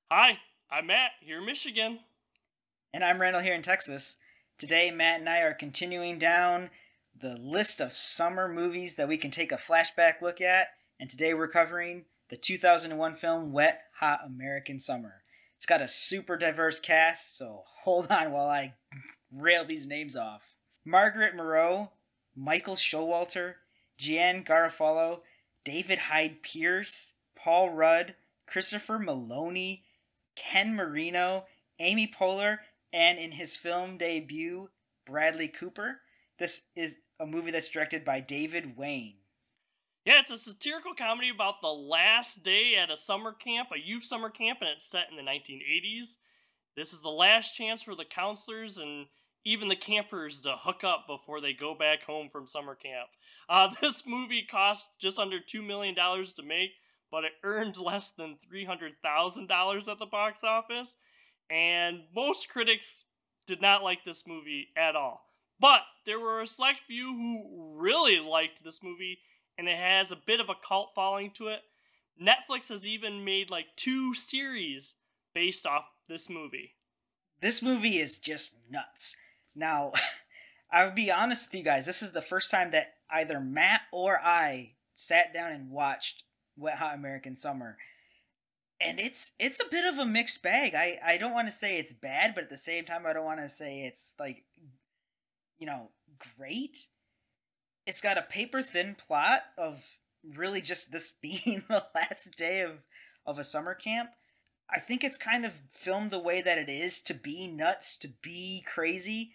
Hi, I'm Matt here in Michigan. And I'm Randall here in Texas. Today, Matt and I are continuing down the list of summer movies that we can take a flashback look at. And today we're covering the 2001 film Wet Hot American Summer. It's got a super diverse cast, so hold on while I rail these names off. Margaret Moreau, Michael Showalter, Gian Garofalo, David Hyde Pierce, Paul Rudd, Christopher Maloney, Ken Marino, Amy Poehler, and in his film debut, Bradley Cooper. This is a movie that's directed by David Wayne. Yeah, it's a satirical comedy about the last day at a summer camp, a youth summer camp, and it's set in the 1980s. This is the last chance for the counselors and even the campers to hook up before they go back home from summer camp. This movie cost just under $2 million to make, but it earned less than $300,000 at the box office. And most critics did not like this movie at all. But there were a select few who really liked this movie, and it has a bit of a cult following to it. Netflix has even made like 2 series based off this movie. This movie is just nuts. Now, I'll be honest with you guys, this is the first time that either Matt or I sat down and watched Wet Hot American Summer. And it's a bit of a mixed bag. I don't want to say it's bad, but at the same time I don't want to say it's like, great. It's got a paper thin plot of really just this being the last day of a summer camp. I think it's kind of filmed the way that it is, to be nuts, to be crazy.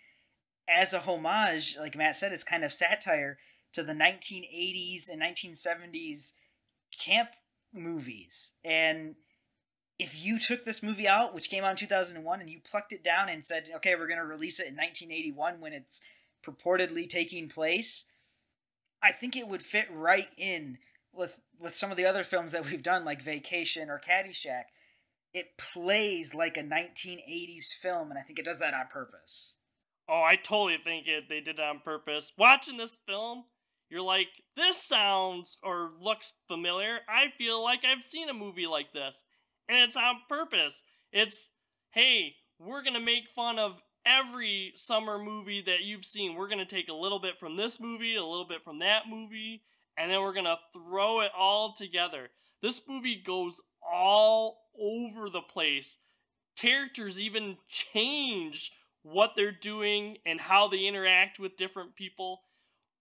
As a homage, like Matt said, it's kind of satire to the 1980s and 1970s camp movies. And if you took this movie out, which came out in 2001, and you plucked it down and said, okay, we're going to release it in 1981 when it's purportedly taking place, I think it would fit right in with some of the other films that we've done, like Vacation or Caddyshack. It plays like a 1980s film, and I think it does that on purpose. Oh, I totally think they did it on purpose. Watching this film, you're like, this sounds or looks familiar. I feel like I've seen a movie like this. And it's on purpose. It's, hey, we're going to make fun of every summer movie that you've seen. We're going to take a little bit from this movie, a little bit from that movie, and then we're going to throw it all together. This movie goes all over the place. Characters even change what they're doing and how they interact with different people.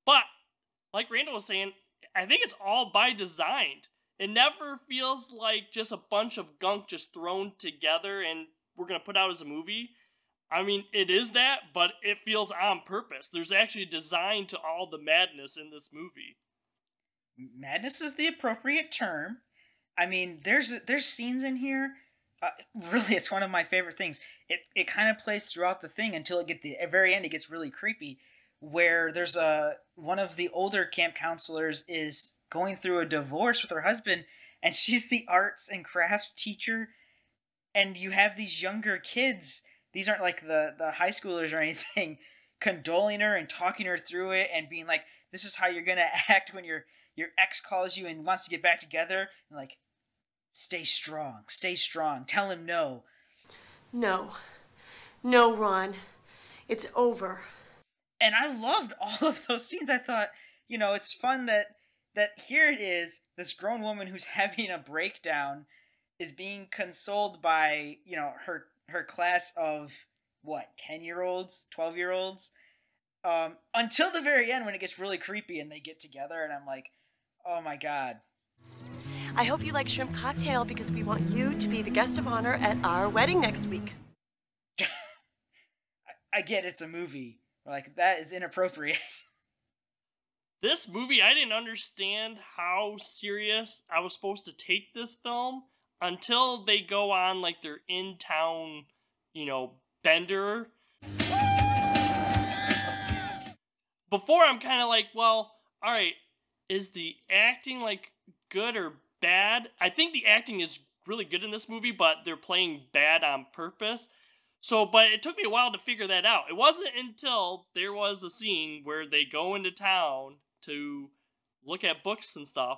But, like Randall was saying, I think it's all by design. It never feels like just a bunch of gunk just thrown together and we're going to put out as a movie. I mean, it is that, but it feels on purpose. There's actually design to all the madness in this movie. Madness is the appropriate term. I mean, there's scenes in here. Really, it's one of my favorite things. It kind of plays throughout the thing until at the very end. It gets really creepy, where there's one of the older camp counselors is going through a divorce with her husband, and she's the arts and crafts teacher, and you have these younger kids. These aren't like the high schoolers or anything, condoling her and talking her through it and being like, this is how you're gonna act when your ex calls you and wants to get back together, and like, stay strong, tell him no. No, Ron, it's over. And I loved all of those scenes. I thought, it's fun that here it is, this grown woman who's having a breakdown is being consoled by, her class of, 10-year-olds, 12-year-olds, until the very end when it gets really creepy and they get together, and I'm like, oh my god. I hope you like shrimp cocktail because we want you to be the guest of honor at our wedding next week. I get it's a movie. Like, that is inappropriate. This movie, I didn't understand how serious I was supposed to take this film until they go on, like, their in-town, bender. Before, I'm kind of like, well, alright, is the acting, like, good or bad? I think the acting is really good in this movie, but they're playing bad on purpose. But it took me a while to figure that out. It wasn't until there was a scene where they go into town to look at books and stuff,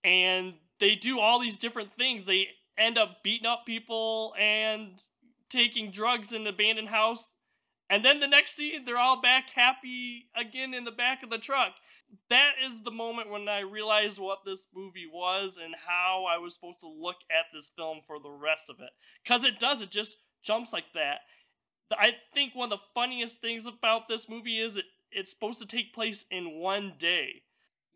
and they do all these different things. They end up beating up people and taking drugs in an abandoned house. And then the next scene, they're all back happy again in the back of the truck. That is the moment when I realized what this movie was and how I was supposed to look at this film for the rest of it. Because it just jumps like that. I think one of the funniest things about this movie is it's supposed to take place in one day.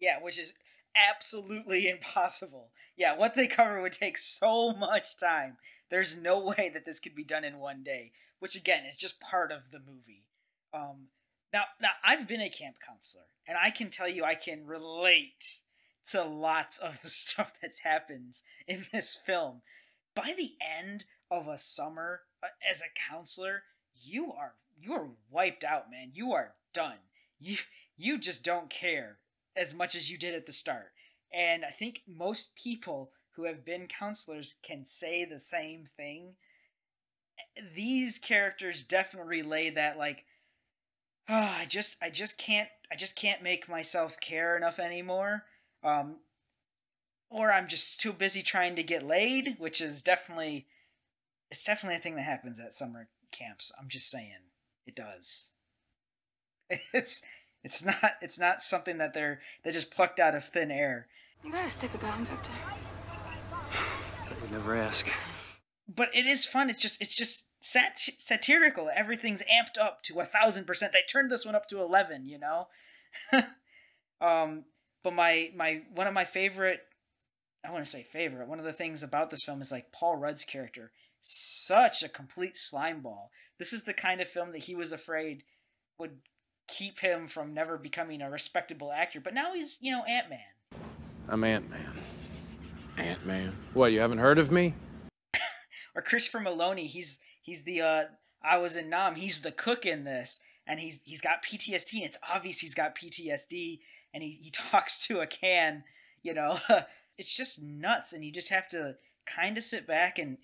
Yeah, which is absolutely impossible. Yeah, what they cover would take so much time. There's no way that this could be done in one day, which again is just part of the movie. Now I've been a camp counselor, and I can tell you I can relate to lots of the stuff that happens in this film. By the end of a summer as a counselor, you are wiped out, man. You are done. You just don't care as much as you did at the start. And I think most people who have been counselors can say the same thing. These characters definitely relay that, like, oh, I just can't make myself care enough anymore. Or I'm just too busy trying to get laid, which is definitely a thing that happens at summer camps. I'm just saying, it does. It's not something that they just plucked out of thin air. You gotta stick a gun, Victor. I would never ask. But it is fun. It's just satirical. Everything's amped up to 1,000%. They turned this one up to 11. You know. But my one of my favorite, I want to say favorite, one of the things about this film is like Paul Rudd's character. Such a complete slimeball. This is the kind of film that he was afraid would keep him from never becoming a respectable actor. But now he's, Ant-Man. I'm Ant-Man. Ant-Man? What, you haven't heard of me? Or Christopher Maloney, he's the I was in Nam, he's the cook in this, and he's got PTSD, and it's obvious he's got PTSD, and he talks to a can, It's just nuts, and you just have to kind of sit back and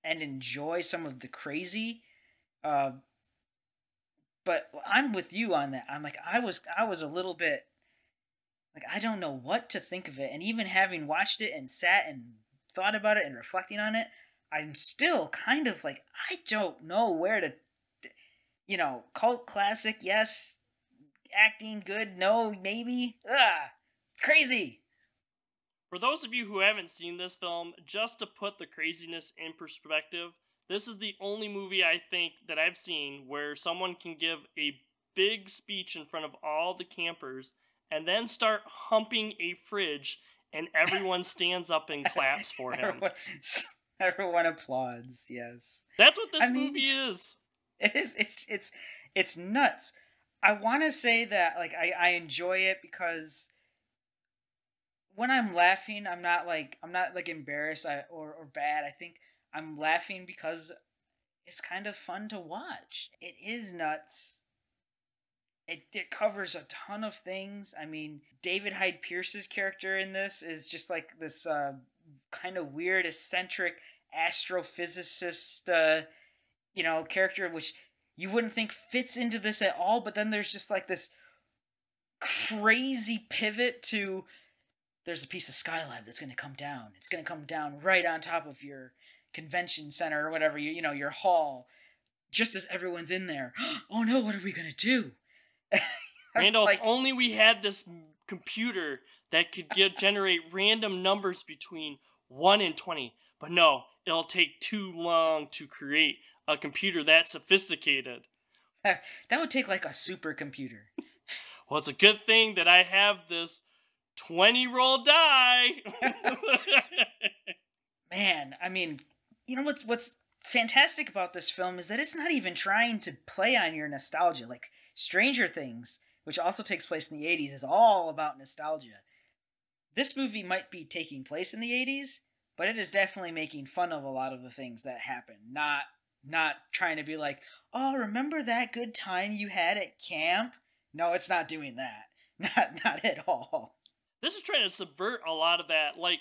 enjoy some of the crazy. But I'm with you on that. I'm like, I was a little bit like, I don't know what to think of it, and even having watched it and sat and thought about it and reflecting on it, I'm still kind of like, I don't know where to, cult classic, yes, acting good, no, maybe, crazy. For those of you who haven't seen this film, just to put the craziness in perspective, this is the only movie I think that I've seen where someone can give a big speech in front of all the campers and then start humping a fridge and everyone stands up and claps for him. Everyone applauds, yes. That's what this movie is. It is. It's nuts. I want to say that, like, I enjoy it because when I'm laughing, I'm not embarrassed or bad. I think I'm laughing because it's kind of fun to watch. It is nuts. It covers a ton of things. I mean, David Hyde Pierce's character in this is just like this kind of weird, eccentric astrophysicist, character, which you wouldn't think fits into this at all. But then there's just like this crazy pivot to, there's a piece of Skylab that's going to come down. It's going to come down right on top of your convention center or whatever, your hall, just as everyone's in there. Oh no, what are we going to do? Randall, if only we had this computer that could generate random numbers between 1 and 20. But no, it'll take too long to create a computer that sophisticated. That would take like a supercomputer. Well, it's a good thing that I have this 20-roll die. Man, I mean, what's fantastic about this film is that it's not even trying to play on your nostalgia. Like Stranger Things, which also takes place in the 80s, is all about nostalgia. This movie might be taking place in the 80s, but it is definitely making fun of a lot of the things that happen. Not trying to be like, oh, remember that good time you had at camp? No, it's not doing that. Not at all. This is trying to subvert a lot of that, like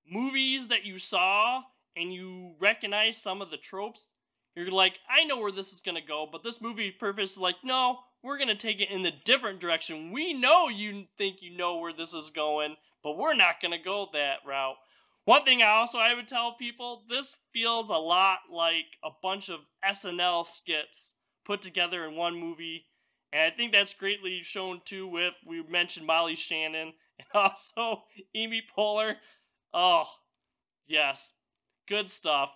movies that you saw and you recognize some of the tropes. You're like, I know where this is going to go, but this movie purpose is like, no, we're going to take it in the different direction. We know you think you know where this is going, but we're not going to go that route. One thing I would tell people, this feels a lot like a bunch of SNL skits put together in one movie. And I think that's greatly shown too with, we mentioned Molly Shannon and also Amy Poehler. Oh, yes. Good stuff.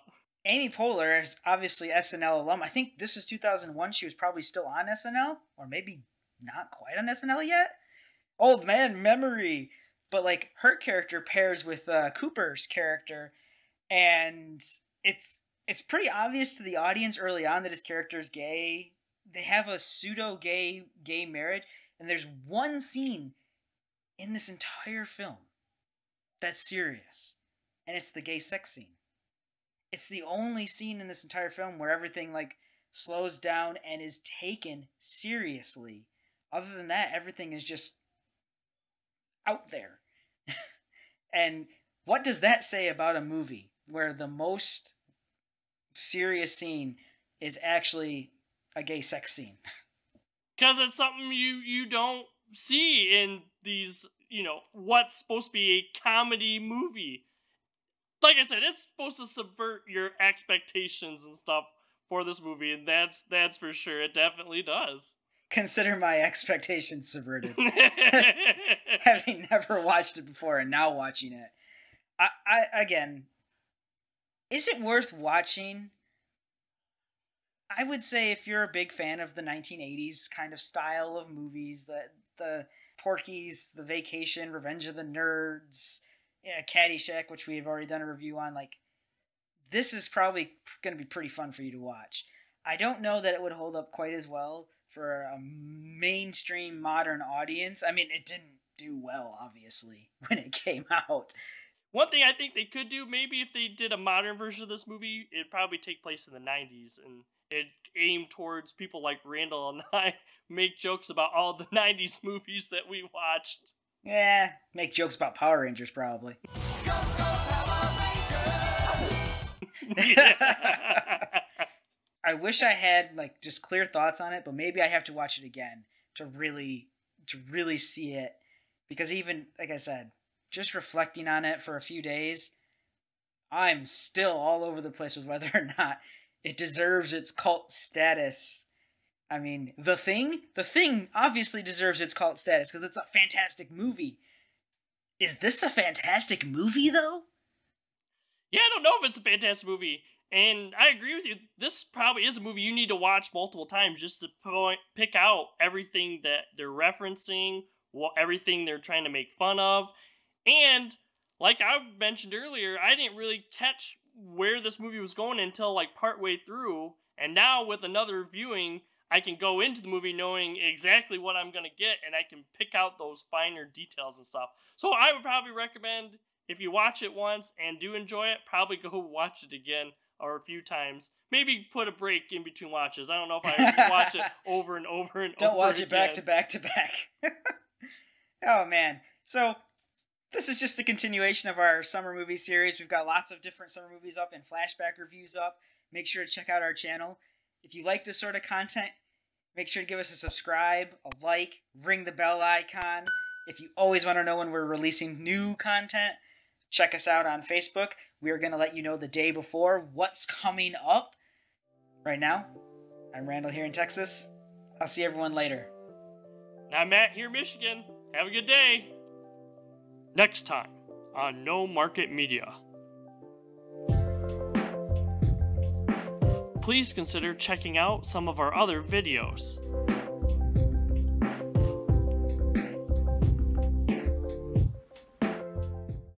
Amy Poehler is obviously SNL alum. I think this is 2001. She was probably still on SNL, or maybe not quite on SNL yet. Old man memory. But like her character pairs with Cooper's character, and it's pretty obvious to the audience early on that his character is gay. They have a pseudo gay marriage, and there's one scene in this entire film that's serious, and it's the gay sex scene. It's the only scene in this entire film where everything like slows down and is taken seriously. Other than that, everything is just out there. And what does that say about a movie where the most serious scene is actually a gay sex scene? Because it's something you don't see in these, what's supposed to be a comedy movie. Like I said, it's supposed to subvert your expectations and stuff for this movie, and that's for sure. It definitely does. Consider my expectations subverted. Having never watched it before and now watching it. I again, is it worth watching? I would say if you're a big fan of the 1980s kind of style of movies, the Porky's, The Vacation, Revenge of the Nerds, Caddyshack, which we've already done a review on, like, this is probably going to be pretty fun for you to watch. I don't know that it would hold up quite as well for a mainstream modern audience. I mean, it didn't do well, obviously, when it came out. One thing I think they could do, maybe if they did a modern version of this movie, it'd probably take place in the 90s, and it aimed towards people like Randall and I make jokes about all the 90s movies that we watched. Yeah, make jokes about Power Rangers, probably. Go, Power Rangers! I wish I had like just clear thoughts on it, but maybe I have to watch it again to really see it. Because even, like I said, just reflecting on it for a few days, I'm still all over the place with whether or not it deserves its cult status. I mean, The Thing obviously deserves its cult status because it's a fantastic movie. Is this a fantastic movie, though? Yeah, I don't know if it's a fantastic movie. And I agree with you. This probably is a movie you need to watch multiple times just to pick out everything that they're referencing, everything they're trying to make fun of. And like I mentioned earlier, I didn't really catch where this movie was going until like partway through. And now with another viewing, I can go into the movie knowing exactly what I'm going to get, and I can pick out those finer details and stuff. So I would probably recommend, if you watch it once and do enjoy it, probably go watch it again or a few times. Maybe put a break in between watches. I don't know if I watch it over and over and don't over watch again. It back to back to back. Oh, man. So this is just a continuation of our summer movie series. We've got lots of different summer movies up and flashback reviews up. Make sure to check out our channel. If you like this sort of content, make sure to give us a subscribe, a like, ring the bell icon. If you always want to know when we're releasing new content, check us out on Facebook. We are going to let you know the day before what's coming up. Right now, I'm Randall here in Texas. I'll see everyone later. I'm Matt here in Michigan. Have a good day. Next time on No Market Media. Please consider checking out some of our other videos.